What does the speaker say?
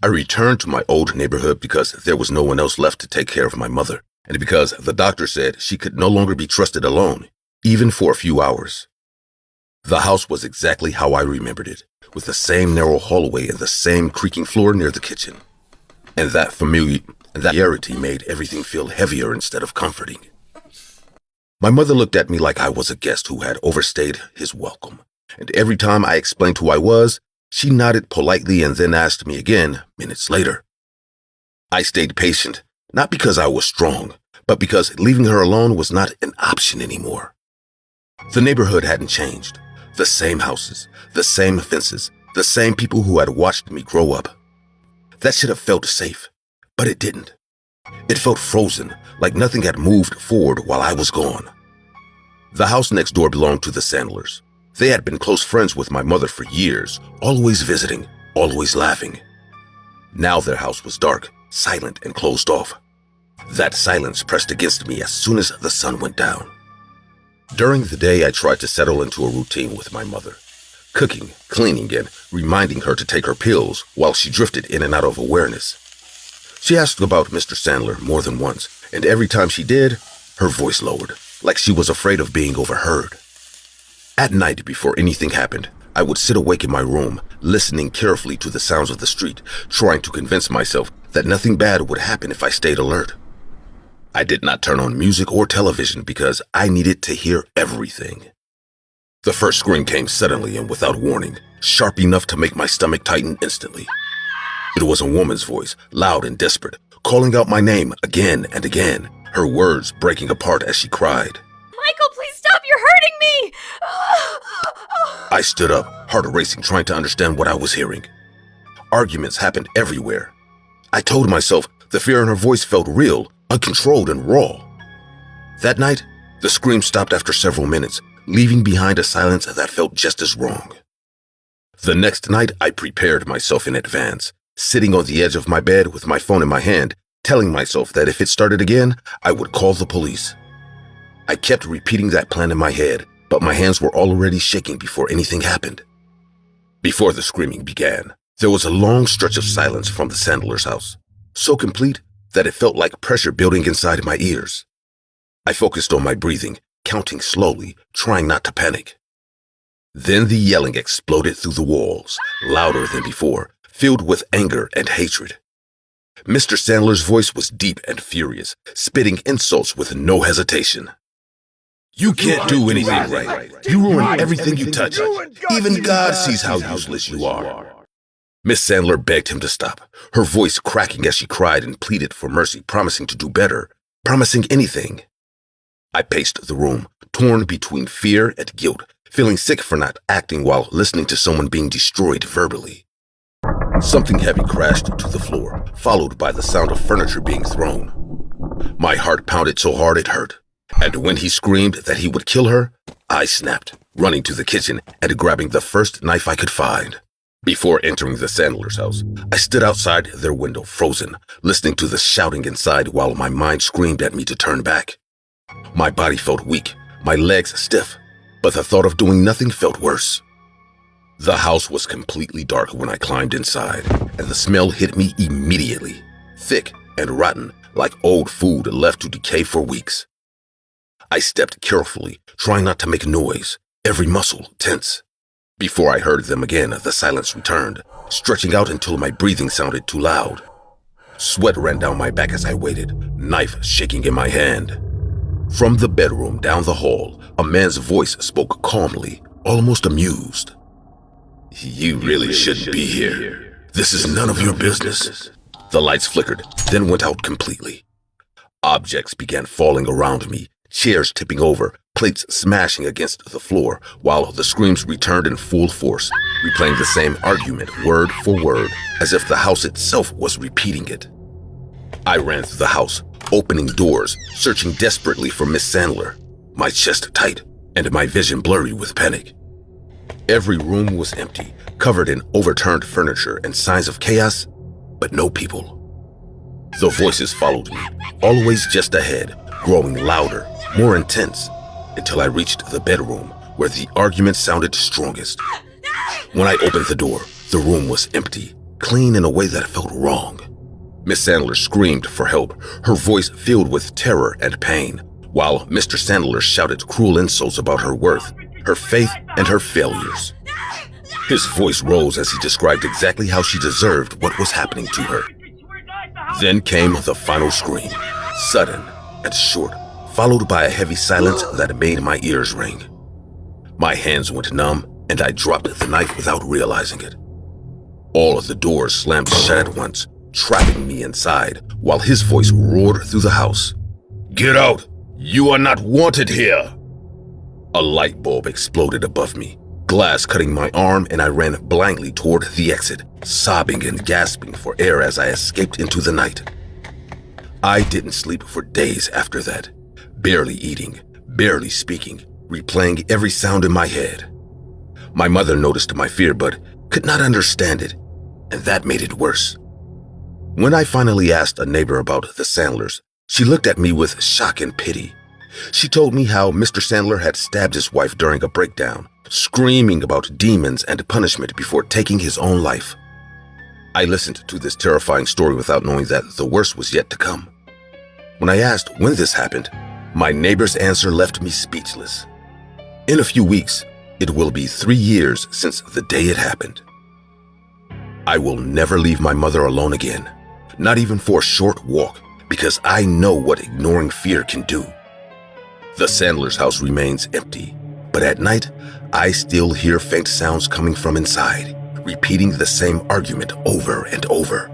I returned to my old neighborhood because there was no one else left to take care of my mother, and because the doctor said she could no longer be trusted alone, even for a few hours. The house was exactly how I remembered it, with the same narrow hallway and the same creaking floor near the kitchen. And that familiarity made everything feel heavier instead of comforting. My mother looked at me like I was a guest who had overstayed his welcome, and every time I explained who I was, she nodded politely and then asked me again minutes later. I stayed patient, not because I was strong, but because leaving her alone was not an option anymore. The neighborhood hadn't changed. The same houses, the same fences, the same people who had watched me grow up. That should have felt safe, but it didn't. It felt frozen, like nothing had moved forward while I was gone. The house next door belonged to the Sandlers. They had been close friends with my mother for years, always visiting, always laughing. Now their house was dark, silent, and closed off. That silence pressed against me as soon as the sun went down. During the day, I tried to settle into a routine with my mother, cooking, cleaning, and reminding her to take her pills while she drifted in and out of awareness. She asked about Mr. Sandler more than once, and every time she did, her voice lowered, like she was afraid of being overheard. At night, before anything happened, I would sit awake in my room, listening carefully to the sounds of the street, trying to convince myself that nothing bad would happen if I stayed alert. I did not turn on music or television because I needed to hear everything. The first scream came suddenly and without warning, sharp enough to make my stomach tighten instantly. It was a woman's voice, loud and desperate, calling out my name again and again, her words breaking apart as she cried. Michael, please stop! You're hurting me! I stood up, heart racing, trying to understand what I was hearing. Arguments happened everywhere. I told myself the fear in her voice felt real, uncontrolled and raw. That night, the scream stopped after several minutes, leaving behind a silence that felt just as wrong. The next night, I prepared myself in advance, sitting on the edge of my bed with my phone in my hand, telling myself that if it started again, I would call the police. I kept repeating that plan in my head, but my hands were already shaking before anything happened. Before the screaming began, there was a long stretch of silence from the Sandler's house, so complete that it felt like pressure building inside my ears. I focused on my breathing, counting slowly, trying not to panic. Then the yelling exploded through the walls, louder than before, filled with anger and hatred. Mr. Sandler's voice was deep and furious, spitting insults with no hesitation. You can't do anything right. You ruin everything you touch. Even God sees how useless you are. Miss Sandler begged him to stop, her voice cracking as she cried and pleaded for mercy, promising to do better, promising anything. I paced the room, torn between fear and guilt, feeling sick for not acting while listening to someone being destroyed verbally. Something heavy crashed to the floor, followed by the sound of furniture being thrown. My heart pounded so hard it hurt, and when he screamed that he would kill her, I snapped, running to the kitchen and grabbing the first knife I could find. Before entering the Sandler's house, I stood outside their window, frozen, listening to the shouting inside while my mind screamed at me to turn back. My body felt weak, my legs stiff, but the thought of doing nothing felt worse. The house was completely dark when I climbed inside, and the smell hit me immediately, thick and rotten, like old food left to decay for weeks. I stepped carefully, trying not to make noise, every muscle tense. Before I heard them again, the silence returned, stretching out until my breathing sounded too loud. Sweat ran down my back as I waited, knife shaking in my hand. From the bedroom down the hall, a man's voice spoke calmly, almost amused. You really shouldn't be here. This is none of your business. The lights flickered, then went out completely. Objects began falling around me, chairs tipping over, plates smashing against the floor, while the screams returned in full force, replaying the same argument word for word, as if the house itself was repeating it. I ran through the house, opening doors, searching desperately for Miss Sandler, my chest tight and my vision blurry with panic. Every room was empty, covered in overturned furniture and signs of chaos, but no people. The voices followed me, always just ahead, growing louder, more intense, until I reached the bedroom where the argument sounded strongest. When I opened the door, the room was empty, clean in a way that felt wrong. Miss Sandler screamed for help, her voice filled with terror and pain, while Mr. Sandler shouted cruel insults about her worth, her faith, and her failures. His voice rose as he described exactly how she deserved what was happening to her. Then came the final scream, sudden and short, followed by a heavy silence that made my ears ring. My hands went numb, and I dropped the knife without realizing it. All of the doors slammed shut at once, trapping me inside, while his voice roared through the house. "Get out! You are not wanted here!" A light bulb exploded above me, glass cutting my arm, and I ran blindly toward the exit, sobbing and gasping for air as I escaped into the night. I didn't sleep for days after that, barely eating, barely speaking, replaying every sound in my head. My mother noticed my fear but could not understand it, and that made it worse. When I finally asked a neighbor about the Sandlers, she looked at me with shock and pity. She told me how Mr. Sandler had stabbed his wife during a breakdown, screaming about demons and punishment before taking his own life. I listened to this terrifying story without knowing that the worst was yet to come. When I asked when this happened, my neighbor's answer left me speechless. In a few weeks, it will be 3 years since the day it happened. I will never leave my mother alone again, not even for a short walk, because I know what ignoring fear can do. The Sandler's house remains empty, but at night, I still hear faint sounds coming from inside, repeating the same argument over and over.